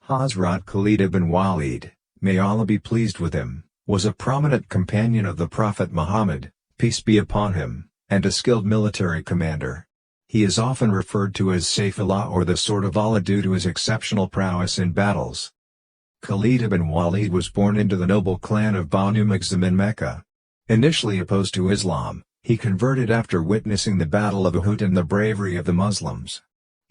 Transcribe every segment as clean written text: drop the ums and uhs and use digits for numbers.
Hazrat Khalid ibn Waleed, may Allah be pleased with him, was a prominent companion of the Prophet Muhammad, peace be upon him, and a skilled military commander. He is often referred to as Saifullah or the Sword of Allah due to his exceptional prowess in battles. Khalid ibn Waleed was born into the noble clan of Banu Makhzum in Mecca. Initially opposed to Islam, he converted after witnessing the Battle of Uhud and the bravery of the Muslims.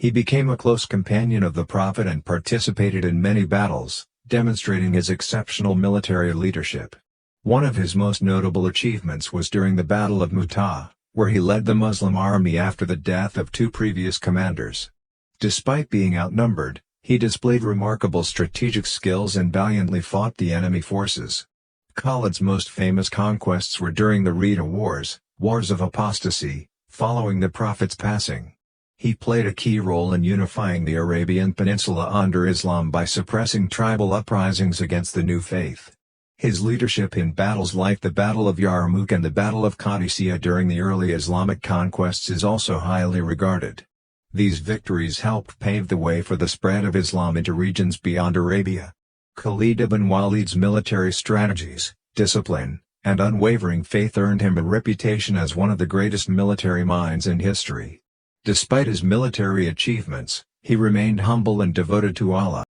He became a close companion of the Prophet and participated in many battles, demonstrating his exceptional military leadership. One of his most notable achievements was during the Battle of Mu'tah, where he led the Muslim army after the death of two previous commanders. Despite being outnumbered, he displayed remarkable strategic skills and valiantly fought the enemy forces. Khalid's most famous conquests were during the Ridda Wars of apostasy, following the Prophet's passing. He played a key role in unifying the Arabian Peninsula under Islam by suppressing tribal uprisings against the new faith. His leadership in battles like the Battle of Yarmouk and the Battle of Qadisiyah during the early Islamic conquests is also highly regarded. These victories helped pave the way for the spread of Islam into regions beyond Arabia. Khalid ibn Waleed's military strategies, discipline, and unwavering faith earned him a reputation as one of the greatest military minds in history. Despite his military achievements, he remained humble and devoted to Allah.